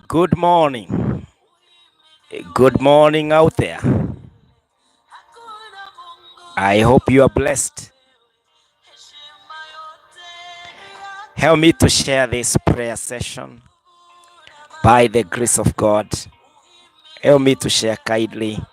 Good morning. Good morning out there. I hope you are blessed. Help me to share this prayer session by the grace of God. Help me to share kindly.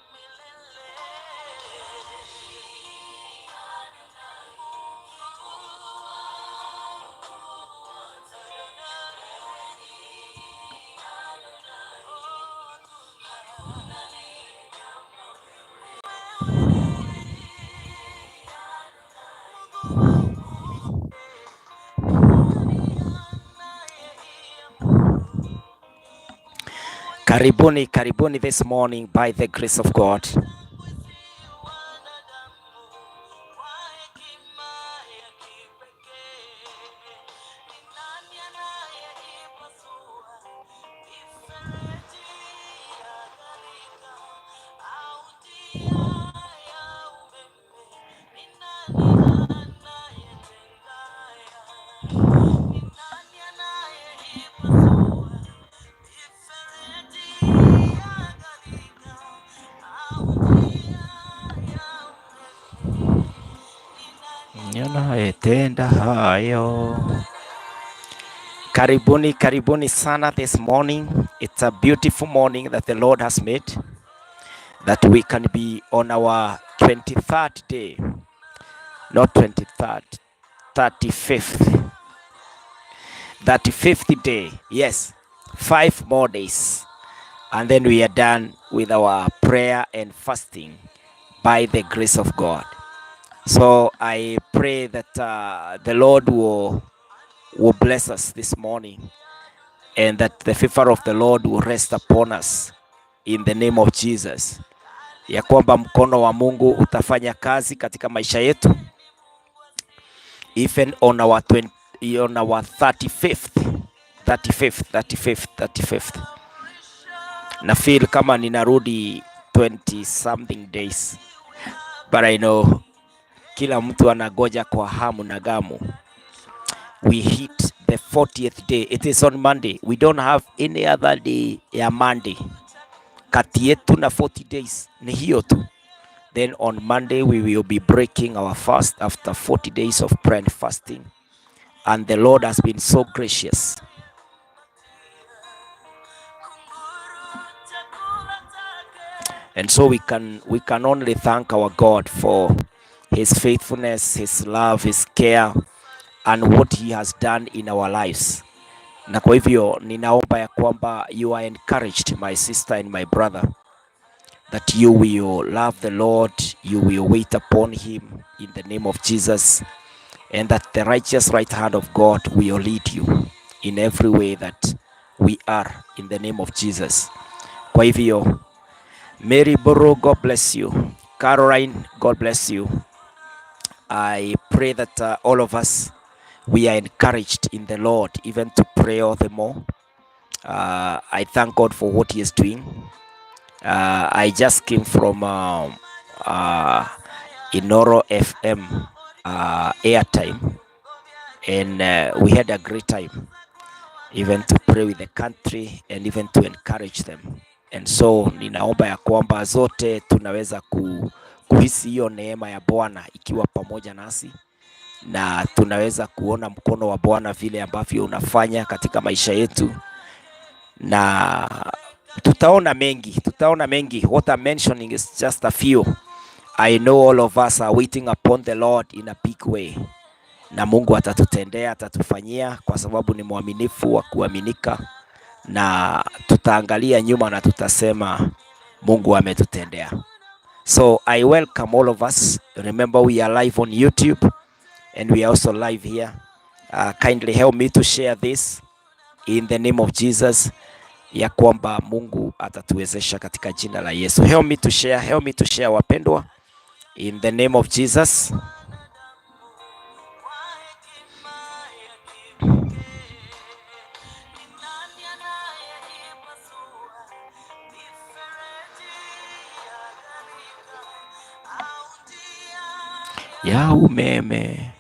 Karibuni this morning by the grace of God. Ninayetenda hayo. Karibuni sana this morning. It's a beautiful morning that the Lord has made, that we can be on our 23rd day, not 23rd, 35th day. Yes, 5 more days, and then we are done with our prayer and fasting by the grace of God. So I pray that the Lord will bless us this morning, and that the favor of the Lord will rest upon us in the name of Jesus, ya kwamba mkono wa Mungu utafanya kazi katika maisha yetu, even on our 35th. Na feel kama ninarudi 20 something days, but I know kila mtu anagoja kwa hamu na gamu. We hit the 40th day. It is on Monday. We don't have any other day ya Monday. Kati yetu na 40 days ni hiyo tu. Then on Monday we will be breaking our fast after 40 days of prayer and fasting. And the Lord has been so gracious. And so we can only thank our God for his faithfulness, his love, his care, and what he has done in our lives. Na kwa hivyo ninaomba ya kwamba you are encouraged, my sister and my brother, that you will love the Lord, you will wait upon him in the name of Jesus, and that the righteous right hand of God will lead you in every way that we are in the name of Jesus. Kwa hivyo, Mary Boro, God bless you. Caroline, God bless you. I pray that all of us, we are encouraged in the Lord, even to pray all the more. I thank God for what he is doing. I just came from Inoro FM airtime, and we had a great time, even to pray with the country and even to encourage them. And so ninaomba ya kwamba zote tunaweza kuhisi hiyo neema ya Bwana ikiwa pamoja nasi, na tunaweza kuona mkono wa Bwana vile ambavyo unafanya katika maisha yetu, na tutaona mengi. What I'm mentioning is just a few. I know all of us are waiting upon the Lord in a big way, na Mungu atatutendea, atatufanyia, kwa sababu ni mwaminifu wa kuaminika, na tutaangalia nyuma na tutasema Mungu ametutendea. So I welcome all of us. Remember, we are live on YouTube and we are also live here. Kindly help me to share this in the name of Jesus, ya kwamba Mungu atatuwezesha katika jina la Yesu. Help me to share wapendwa, in the name of Jesus. Ya, umeme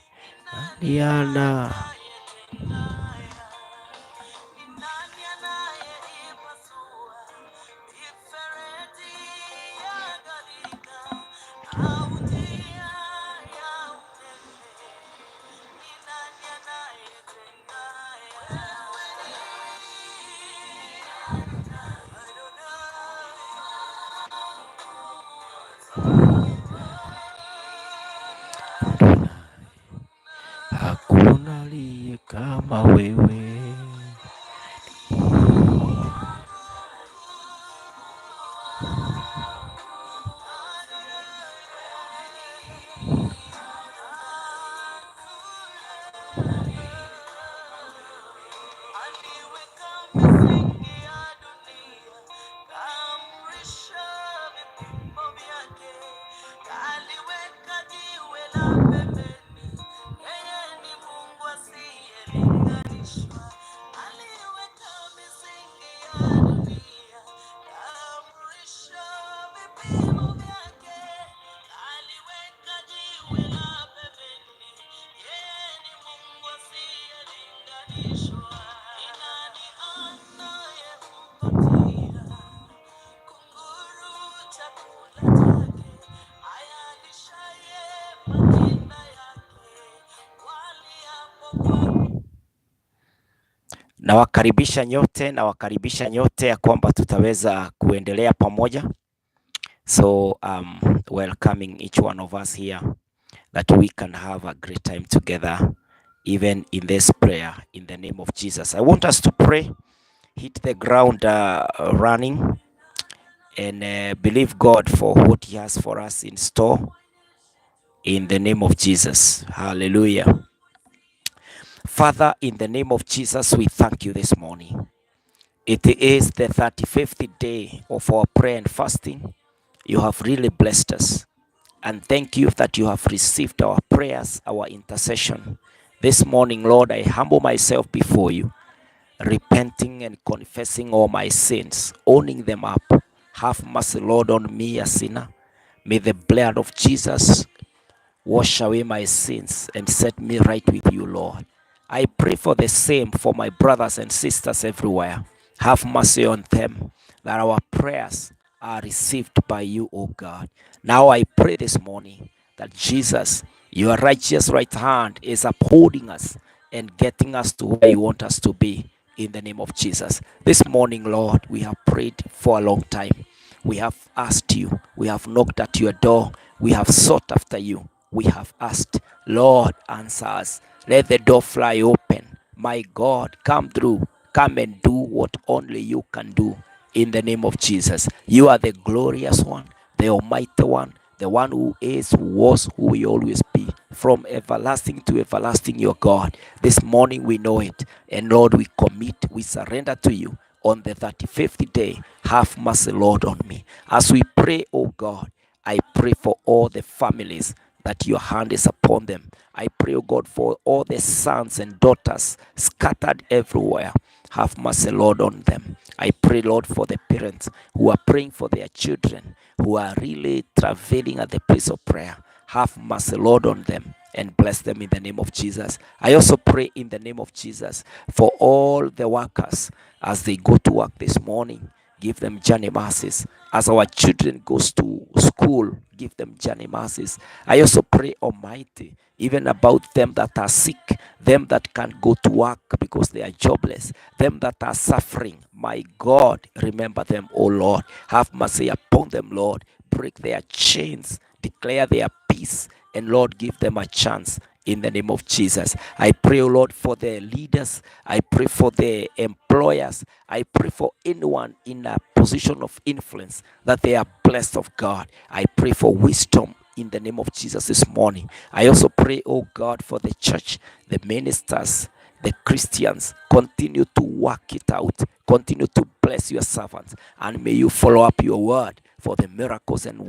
Diana. aliye kama wewe. Nawakaribisha nyote ya kwamba tutaweza kuendelea pamoja. So welcoming each one of us here that we can have a great time together even in this prayer in the name of Jesus. I want us to pray, hit the ground running and believe God for what he has for us in store in the name of Jesus. Hallelujah. Father, in the name of Jesus, we thank you this morning. It is the 35th day of our prayer and fasting. You have really blessed us. And thank you that you have received our prayers, our intercession. This morning, Lord, I humble myself before you, repenting and confessing all my sins, owning them up. Have mercy, Lord, on me, a sinner. May the blood of Jesus wash away my sins and set me right with you, Lord. I pray for the same for my brothers and sisters everywhere. Have mercy on them, that our prayers are received by you, O God. Now I pray this morning that Jesus, your righteous right hand is upholding us and getting us to where you want us to be in the name of Jesus. This morning, Lord, we have prayed for a long time. We have asked you. We have knocked at your door. We have sought after you. We have asked, Lord, answer us. Let the door fly open. My God, come through. Come and do what only you can do in the name of Jesus. You are the glorious one, the almighty one, the one who is, who was, who will always be. From everlasting to everlasting, your God. This morning we know it. And Lord, we commit, we surrender to you on the 35th day. Have mercy, Lord, on me. As we pray, oh God, I pray for all the families that your hand is upon them. I pray, oh God, for all the sons and daughters scattered everywhere. Have mercy, Lord, on them. I pray, Lord, for the parents who are praying for their children, who are really travailing at the place of prayer. Have mercy, Lord, on them and bless them in the name of Jesus. I also pray in the name of Jesus for all the workers as they go to work this morning. Give them journey mercies. As our children goes to school, give them journey mercies. I also pray, Almighty, even about them that are sick, them that can't go to work because they are jobless, them that are suffering. My God, remember them, O Lord. Have mercy upon them, Lord. Break their chains, declare their peace, and Lord, give them a chance in the name of Jesus. I pray, O Lord, for the leaders. I pray for the employers. I pray for anyone in a position of influence that they are blessed of God. I pray for wisdom in the name of Jesus this morning. I also pray, oh God, for the church, the ministers, the Christians. Continue to work it out. Continue to bless your servants. And may you follow up your word for the miracles and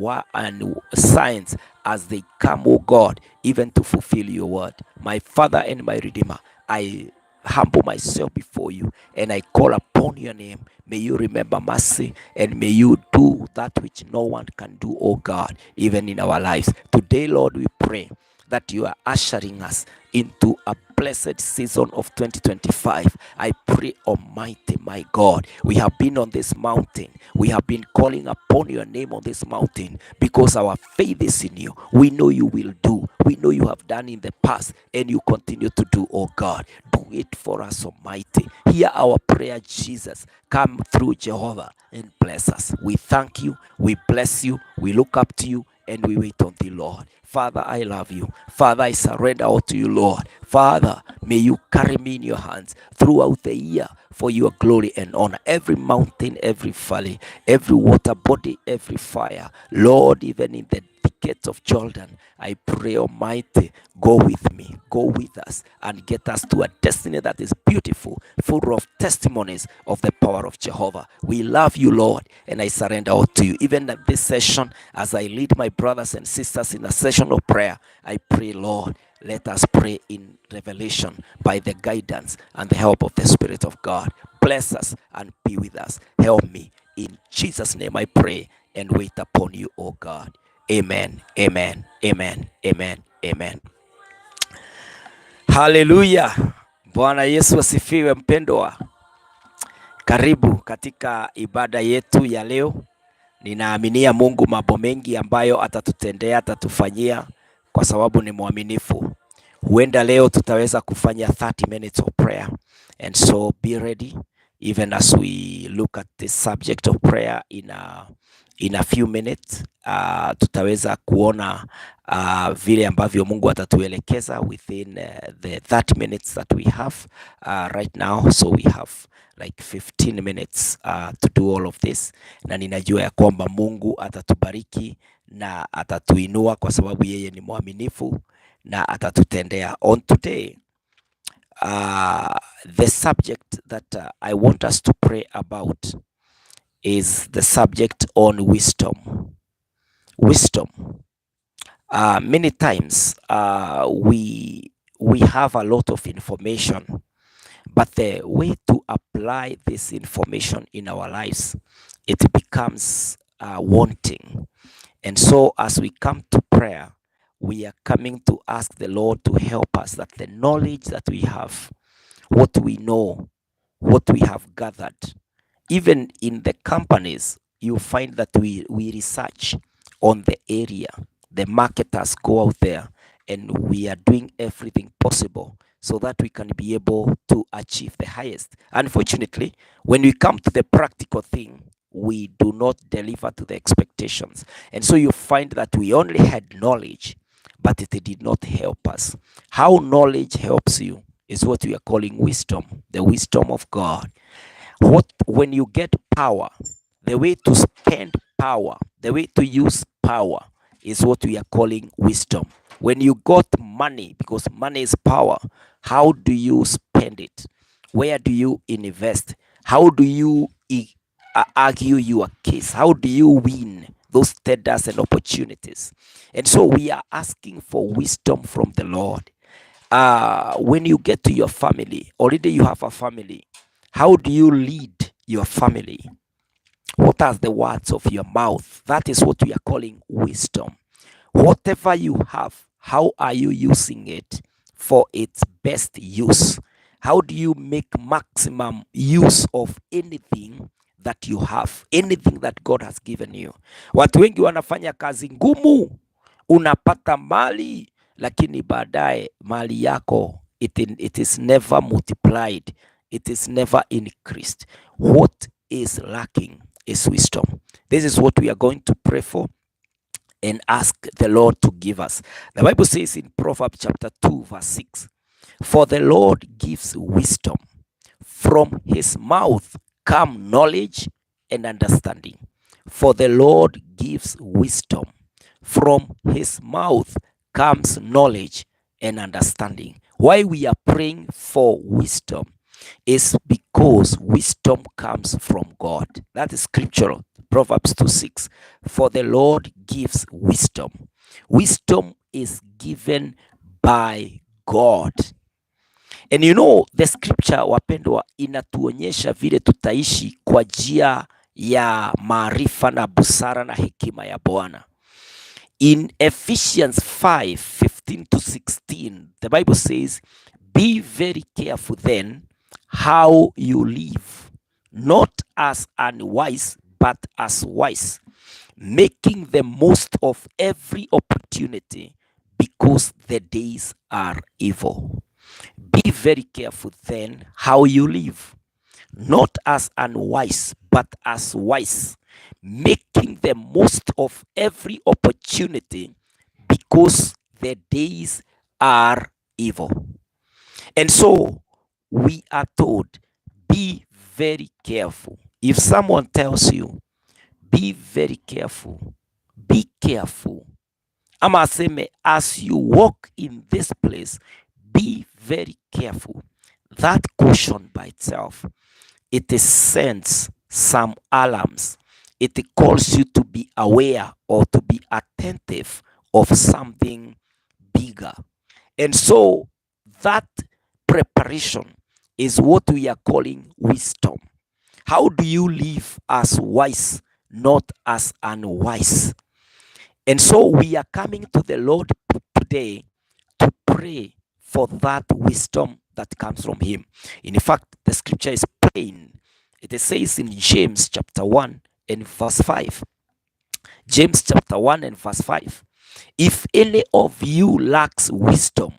signs as they come, oh God, even to fulfill your word. My Father and my Redeemer, I humble myself before you and I call upon your name. May you remember mercy and may you do that which no one can do, oh God, even in our lives. Today, Lord, we pray that you are ushering us into a blessed season of 2025. I pray, Almighty, my God, we have been on this mountain. We have been calling upon your name on this mountain because our faith is in you. We know you will do. We know you have done in the past and you continue to do, oh God. Do it for us, Almighty. Hear our prayer, Jesus. Come through, Jehovah, and bless us. We thank you. We bless you. We look up to you and we wait on thee, Lord. Father, I love you. Father, I surrender all to you, Lord. Father, May you carry me in your hands throughout the year for your glory and honor. Every mountain, every valley, every water body, every fire. Lord, even in the gates of Jordan, I pray, Almighty, go with me, go with us, and get us to a destiny that is beautiful, full of testimonies of the power of Jehovah. We love you, Lord, and I surrender all to you. Even at this session, as I lead my brothers and sisters in a session of prayer, I pray, Lord, let us pray in revelation by the guidance and the help of the Spirit of God. Bless us and be with us. Help me. In Jesus' name I pray and wait upon you, O God. Amen, amen, amen, amen, amen. Haleluya. Bwana Yesu asifiwe. Mpendwa, karibu katika ibada yetu ya leo. Ninaaminia Mungu mambo mengi ambayo atatutendea, atatufanyia kwa sababu ni mwaminifu. Huenda leo tutaweza kufanya 30 minutes of prayer, and so be ready even as we look at the subject of prayer in a few minutes. Tutaweza kuona vile ambavyo Mungu atatuelekeza within the 30 minutes that we have right now. So we have like 15 minutes to do all of this, na ninajua ya kwamba Mungu atatubariki na atatuinua kwa sababu yeye ni mwaminifu na atatutendea. On today, the subject that I want us to pray about is the subject on wisdom. Wisdom. Many times we have a lot of information, but the way to apply this information in our lives, it becomes wanting. And so as we come to prayer, we are coming to ask the Lord to help us, that the knowledge that we have, what we know, what we have gathered, even in the companies, you find that we research on the area. The marketers go out there and we are doing everything possible so that we can be able to achieve the highest. Unfortunately, when we come to the practical thing, we do not deliver to the expectations. And so you find that we only had knowledge, but it did not help us. How knowledge helps you is what we are calling wisdom, the wisdom of God. When you get power, the way to spend power, the way to use power is what we are calling wisdom. When you got money, because money is power, how do you spend it? Where do you invest? How do you argue your case? How do you win those tenders and opportunities? And so we are asking for wisdom from the Lord. When you get to your family, already you have a family. How do you lead your family? What are the words of your mouth? That is what we are calling wisdom. Whatever you have, how are you using it for its best use? How do you make maximum use of anything that you have, anything that God has given you? Watu wengi wanafanya kazi ngumu, unapata mali, lakini baadaye mali yako it is never multiplied, it is never increased. What is lacking is wisdom. This is what we are going to pray for and ask the Lord to give us. The Bible says in Proverbs chapter 2 verse 6, for the Lord gives wisdom. From his mouth come knowledge and understanding. For the Lord gives wisdom. From his mouth comes knowledge and understanding. Why we are praying for wisdom is because wisdom comes from God. That is scriptural. Proverbs 2:6. For the Lord gives wisdom. Wisdom is given by God. And you know, the scripture, wapendwa, inatuonyesha vile tutaishi kwa njia ya maarifa na busara na hekima ya Bwana. In Ephesians 5:15-16, the Bible says, be very careful then how you live, not as unwise, but as wise, making the most of every opportunity, because the days are evil. Be very careful then how you live, not as unwise, but as wise, making the most of every opportunity, because the days are evil. And so we are told, be very careful. If someone tells you, be very careful, be careful. Ama aseme, as you walk in this place, be very careful. That caution by itself, it sends some alarms. It calls you to be aware or to be attentive of something bigger. And so that preparation is what we are calling wisdom. How do you live as wise, not as unwise? And so we are coming to the Lord today to pray for that wisdom that comes from him. In fact, the scripture is plain. It says in James chapter 1 and verse 5. James chapter 1 and verse 5. If any of you lacks wisdom,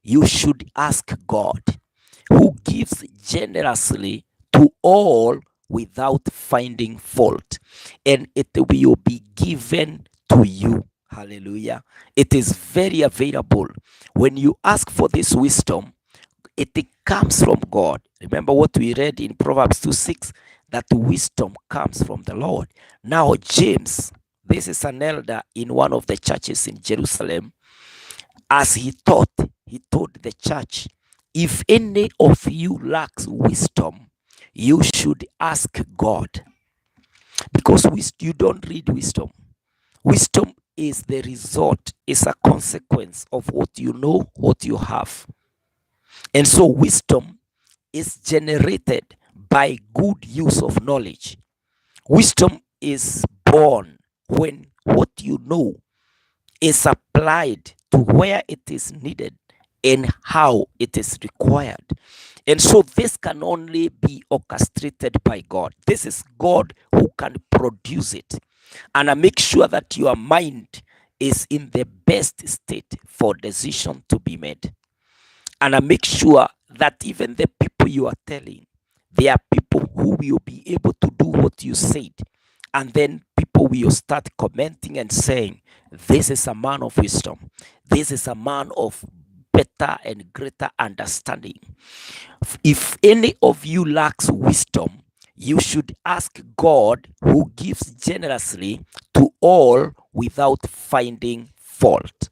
you should ask God, who gives generously to all without finding fault, and it will be given to you. Hallelujah. It is very available. When you ask for this wisdom, it comes from God. Remember what we read in Proverbs 2:6, that wisdom comes from the Lord. Now, James, this is an elder in one of the churches in Jerusalem, as he told the church, if any of you lacks wisdom, you should ask God. Because you don't read wisdom. Wisdom is the result, is a consequence of what you know, what you have. And so wisdom is generated by good use of knowledge. Wisdom is born when what you know is applied to where it is needed and how it is required. And so this can only be orchestrated by God. This is God who can produce it. And I make sure that your mind is in the best state for decision to be made. And I make sure that even the people you are telling, they are people who will be able to do what you said. And then people will start commenting and saying, this is a man of wisdom. This is a man of better and greater understanding. If any of you lacks wisdom, you should ask God, who gives generously to all without finding fault,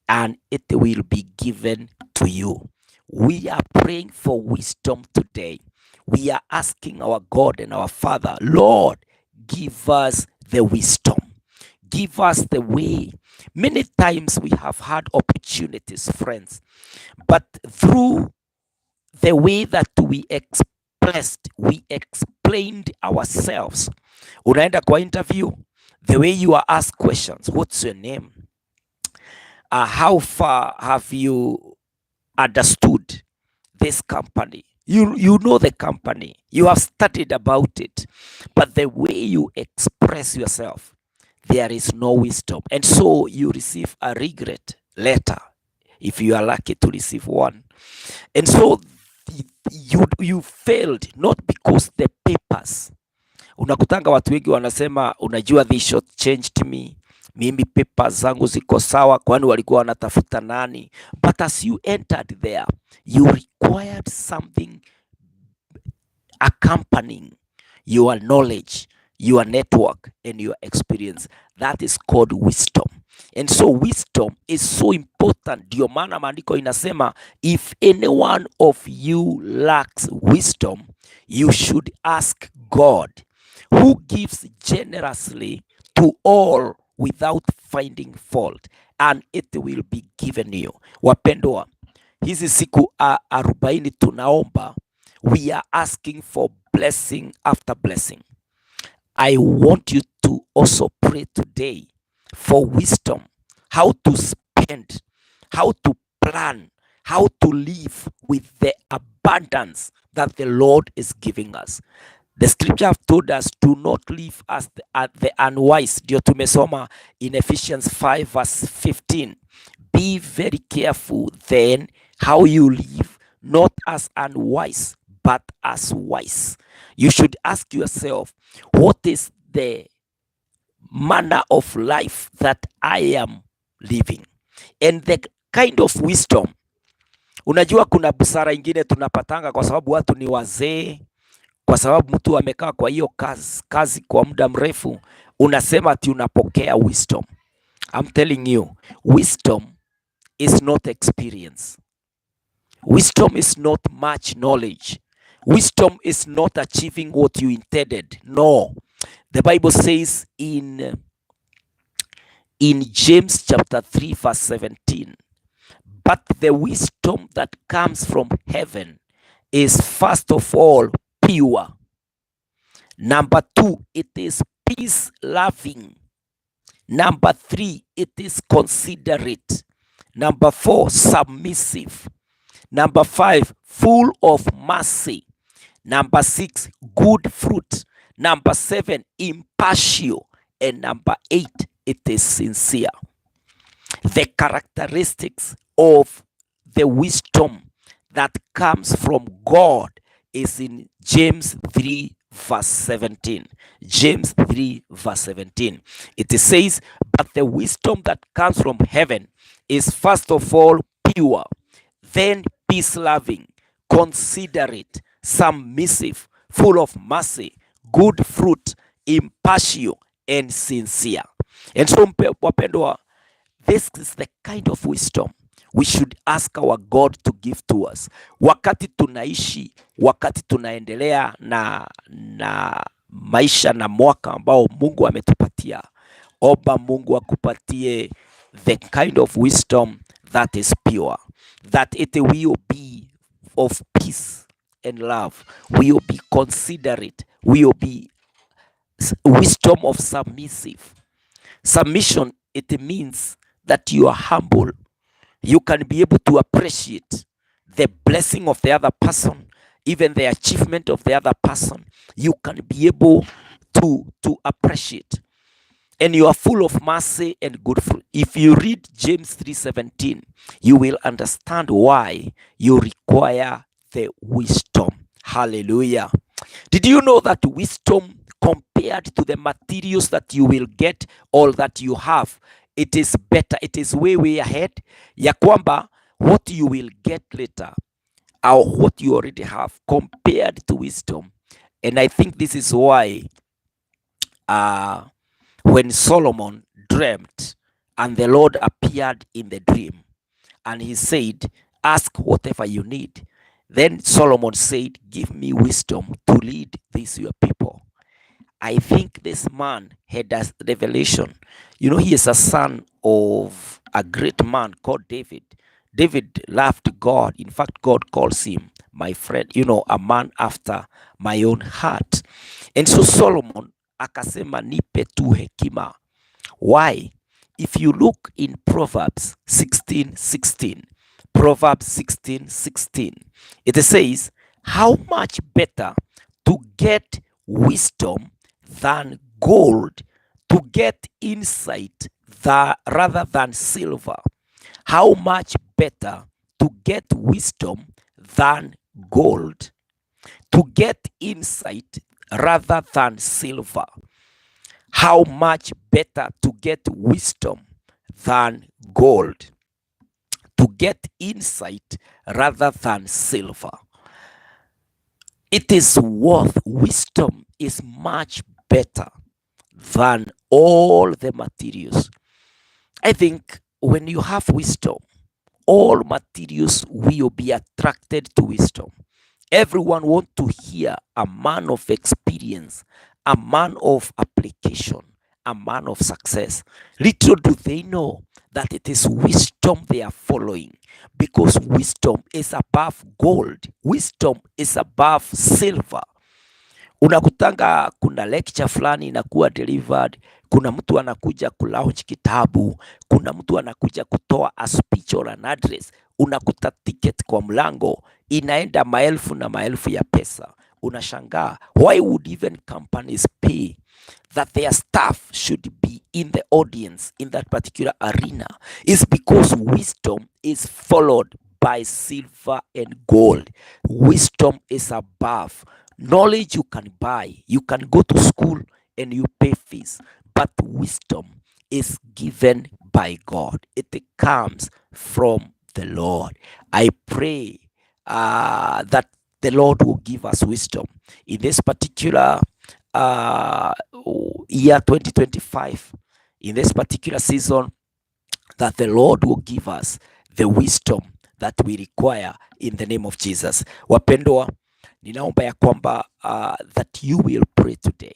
and it will be given to you. We are praying for wisdom today. We are asking our God and our Father, Lord, give us the wisdom. Give us the way. Many times we have had opportunities, friends, but through the way that we explained ourselves. Unaenda kwa interview, the way you are asked questions, what's your name? How far have you understood this company? You know the company, you have studied about it, but the way you express yourself, there is no wisdom. And so you receive a regret letter, if you are lucky to receive one. And so you failed not because the papers. Unakutanga watu wengi wanasema, unajua, they short changed me, mimi papers zangu ziko sawa, kwani walikuwa wanatafuta nani? But as you entered there, you required something accompanying your knowledge, your network, and your experience. That is called wisdom. And so wisdom is so important. Ndio maana maandiko inasema, if any one of you lacks wisdom, you should ask God, who gives generously to all without finding fault, and it will be given you. Wapendwa, hizi siku 40 tunaomba, we are asking for blessing after blessing. I want you to also pray today for wisdom, how to spend, how to plan, how to live with the abundance that the Lord is giving us. The scripture have told us, do not live as the unwise. Ndio tumesoma in Ephesians 5 verse 15. Be very careful then how you live, not as unwise, but as wise. You should ask yourself, what is the manner of life that I am living? And the kind of wisdom Unajua kuna busara ingine tunapatanga kwa sababu watu ni wazee, kwa sababu mtu amekaa kwa hiyo kazi kwa muda mrefu, unasema ati unapokea wisdom. I'm telling you, wisdom is not experience. Wisdom is not much knowledge. Wisdom is not achieving what you intended. No. The Bible says in James chapter 3 verse 17, but the wisdom that comes from heaven is first of all pure. Number 2, it is peace loving. Number 3, it is considerate. Number 4, submissive. Number 5, full of mercy. Number 6, good fruit. Number 7, impartial. And number 8, it is sincere. The characteristics of the wisdom that comes from God is in James 3 verse 17. James 3 verse 17. It says, but the wisdom that comes from heaven is first of all pure, then peace-loving, considerate, submissive, full of mercy, good fruit, impartial, and sincere. And so wapendwa, this is the kind of wisdom we should ask our God to give to us. Wakati tunaishi, wakati tunaendelea na maisha na mwaka ambao Mungu ametupatia, omba Mungu akupatie the kind of wisdom that is pure, that it will be of peace and love, will be considerate, will be wisdom of submissive. Submission, it means that you are humble. You can be able to appreciate the blessing of the other person, even the achievement of the other person. You can be able to appreciate. And you are full of mercy and good fruit. If you read James 3:17, you will understand why you require the wisdom. Hallelujah. Did you know that wisdom compared to the materials that you will get or that you have, it is better, it is way ahead, ya kwamba what you will get later or what you already have compared to wisdom. And I think this is why when Solomon dreamt and the Lord appeared in the dream and he said, ask whatever you need. Then Solomon said, give me wisdom to lead these your people. I think this man had a revelation. You know, he is a son of a great man called David. David loved God. In fact, God calls him my friend, you know, a man after my own heart. And so Solomon akasema nipe tu hekima. Why? If you look in Proverbs 16:16, Proverbs 16:16, it says, how much better to get wisdom than gold, to get insight rather than silver. How much better to get wisdom than gold, to get insight rather than silver. How much better to get wisdom than gold, to get insight rather than silver. It is worth, wisdom is much better than all the materials. I think when you have wisdom, all materials will be attracted to wisdom. Everyone wants to hear a man of experience, a man of application, a man of success. Little do they know that it is wisdom they are following, because wisdom is above gold. Wisdom is above silver. Unakutanga kuna lecture fulani inakuwa delivered, kuna mtu anakuja kulaunch kitabu, kuna mtu anakuja kutoa a speech or an address, unakuta ticket kwa mlango inaenda maelfu na maelfu ya pesa. Unashangaa, why would even companies pay that their staff should be in the audience in that particular arena? Is because wisdom is followed by silver and gold. Wisdom is above. Knowledge you can buy. You can go to school and you pay fees. But wisdom is given by God. It comes from the Lord. I pray that the Lord will give us wisdom in this particular uh, year 2025, in this particular season, that the Lord will give us the wisdom that we require in the name of Jesus. Wapendwa, ninaomba ya kwamba that you will pray today.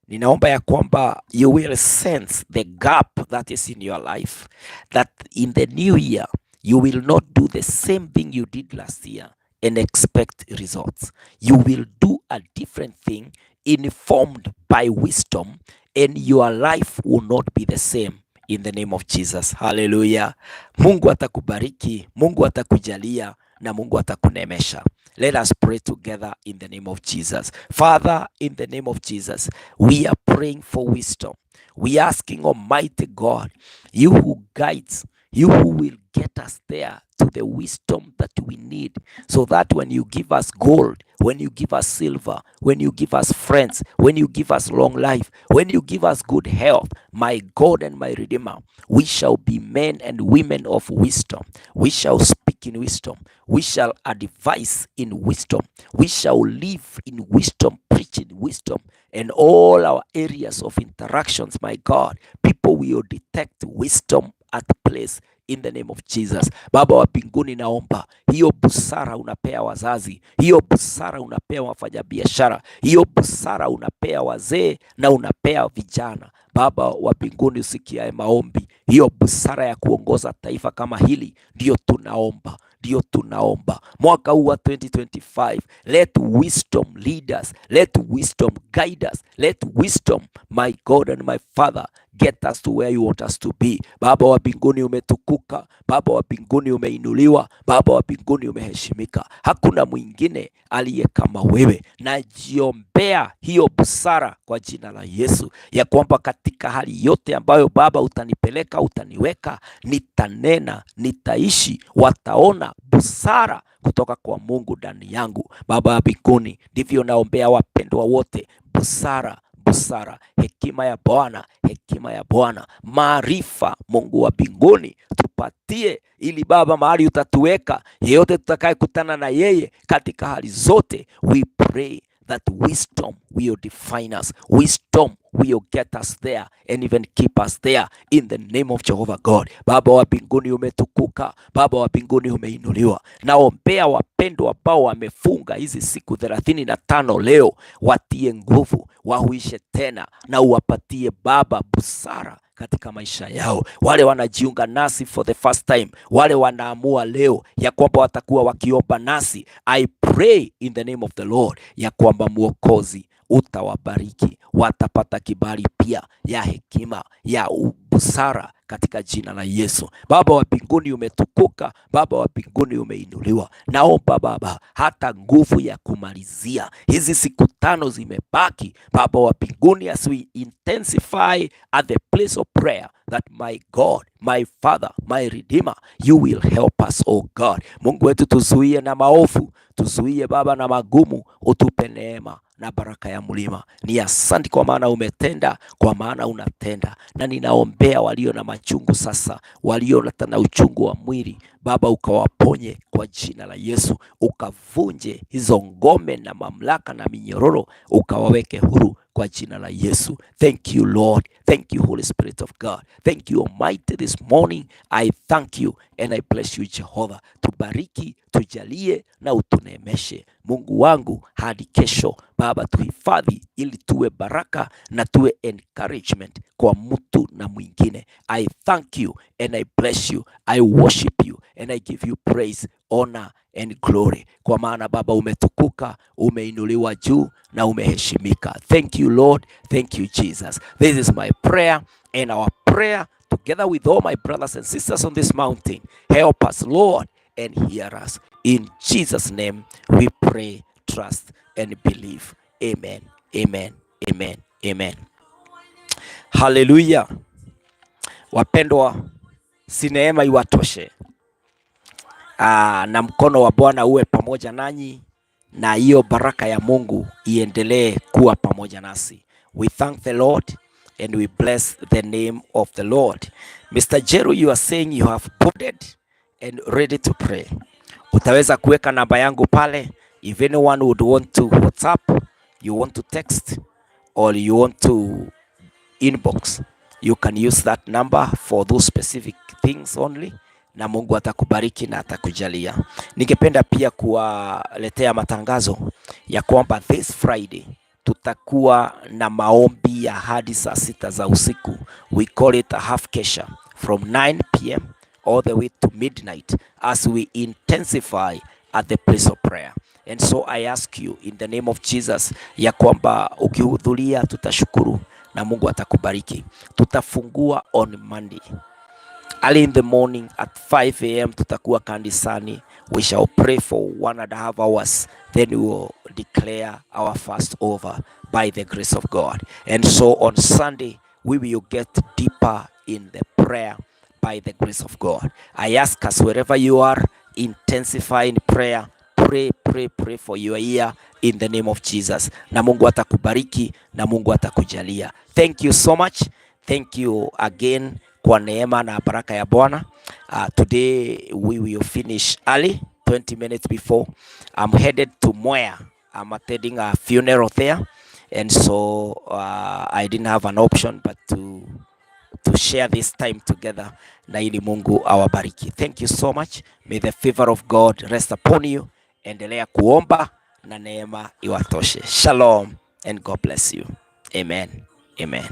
Ninaomba ya kwamba you will sense the gap that is in your life, that in the new year you will not do the same thing you did last year and expect results. You will do a different thing informed by wisdom, and your life will not be the same in the name of Jesus. Hallelujah. Mungu atakubariki, Mungu atakujalia na Mungu atakunemesha. Let us pray together in the name of Jesus. Father, in the name of Jesus, we are praying for wisdom. We are asking Almighty God, you who guides, you who will get us there to the wisdom that we need, so that when you give us gold, when you give us silver, when you give us friends, when you give us long life, when you give us good health, my God and my Redeemer, we shall be men and women of wisdom. We shall speak in wisdom. We shall advise in wisdom. We shall live in wisdom, preach in wisdom. And all our areas of interactions, my God, people will detect wisdom at place in the name of Jesus. Baba wa mbinguni, naomba hiyo busara unapea wazazi, hiyo busara unapea wafanyabiashara, hiyo busara unapea wazee na unapea vijana. Baba wa mbinguni, usikiae maombi, hiyo busara ya kuongoza taifa kama hili ndio tunaomba. Ndio tunaomba mwaka huu wa 2025, let wisdom lead us, let wisdom guide us, let wisdom, my God and my Father, get us to where you want us to be. Baba wa mbinguni umetukuka, Baba wa mbinguni umeinuliwa, Baba wa mbinguni umeheshimika. Hakuna mwingine aliye kama wewe. Najiombea hiyo busara kwa jina la Yesu, ya kwamba katika hali yote ambayo Baba utanipeleka, utaniweka, nitanena, nitaishi, wataona busara kutoka kwa Mungu ndani yangu. Baba wa mbinguni, ndivyo naombea wapendwa wote, busara, busara, hekima ya Bwana, hekima ya Bwana, maarifa, Mungu wa mbinguni tupatie, ili Baba mahali utatuweka, yeyote tutakaye kutana na yeye katika hali zote, we pray that wisdom will define us, wisdom will get us there and even keep us there in the name of Jehovah God. Baba wa mbinguni umetukuka, Baba wa mbinguni umeinuliwa. Naombea wapendwa ambao wamefunga hizi siku 35 leo, watie nguvu, wahuishe tena na uwapatie Baba busara katika maisha yao. Wale wanajiunga nasi for the first time, wale wanaamua leo ya kwamba watakuwa wakiomba nasi, I pray in the name of the Lord ya kwamba Mwokozi utawabariki, watapata kibali pia ya hekima, ya busara katika jina la Yesu. Baba wa mbinguni umetukuka, Baba wa mbinguni umeinuliwa. Naomba Baba hata nguvu ya kumalizia hizi siku 5 zimebaki, Baba wa mbinguni, as we intensify at the place of prayer, that my God, my Father, my Redeemer, you will help us, oh God. Mungu wetu, tuzuie na maovu, tuzuie Baba na magumu, utupe neema na baraka ya mlima. Ni asante kwa maana umetenda, kwa maana unatenda. Na ninaombea walio na machungu sasa, walio na uchungu wa mwili, Baba ukawaponye kwa jina la Yesu, ukavunje hizo ngome na mamlaka na minyororo, ukawaweke huru kwa jina la Yesu. Thank you Lord, thank you Holy Spirit of God, thank you Almighty. This morning I thank you and I bless you Jehovah. Tubariki, tujalie na utunemeshe Mungu wangu hadi kesho. Baba tuhifadhi ili tuwe baraka na tuwe encouragement kwa mtu na mwingine. I thank you and I bless you, I worship you and I give you praise, honor and glory, kwa maana Baba umetukuka, umeinuliwa juu na umeheshimika. Thank you Lord, thank you Jesus. This is my prayer and our prayer together with all my brothers and sisters on this mountain. Help us Lord and hear us. In Jesus' name we pray, trust and believe. Amen, amen, amen, amen. Hallelujah. Wapendwa, si neema iwatoshe. Na mkono wa Bwana uwe pamoja nanyi, na hiyo baraka ya Mungu iendelee kuwa pamoja nasi. We thank the Lord and we bless the name of the Lord. Mr. Jeru, you are saying you have boarded and ready to pray. Utaweza kuweka namba yangu pale. If anyone would want to WhatsApp, you want to text, or you want to inbox, you can use that number for those specific things only, na Mungu atakubariki na atakujalia. Ningependa pia kuwaletea matangazo ya kwamba this Friday tutakuwa na maombi ya hadi saa 6 za usiku. We call it a half kesha from 9 p.m. all the way to midnight as we intensify at the place of prayer. And so I ask you in the name of Jesus ya kwamba ukihudhuria tutashukuru na Mungu atakubariki. Tutafungua on Monday early in the morning at 5 a.m. tutakuwa kanisani. We shall pray for 1.5 hours, then we will declare our fast over by the grace of God. And so on Sunday we will get deeper in the prayer by the grace of God. I ask us, wherever you are, intensify in prayer. Pray for your year in the name of Jesus. Na Mungu atakubariki na Mungu atakujalia. Thank you so much. Thank you again kwa neema na baraka ya Bwana. Today we will finish early, 20 minutes before. I'm headed to Mwea. I'm attending a funeral there, and so I didn't have an option but to share this time together, na ili Mungu awabariki. Thank you so much. May the favor of God rest upon you. Endelea kuomba na neema iwatoshe. Shalom and God bless you. Amen. Amen.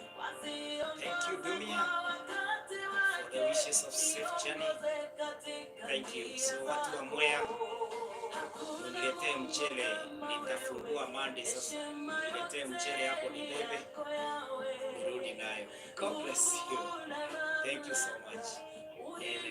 Thank you, Dunia, for the wishes of safe journey. Thank you. So watu wa Mwea, uniletee mchele, nitafungua Monday sasa. Uniletee mchele hapo nibebe, nirudi nayo. God bless you. Thank you so much. Amen.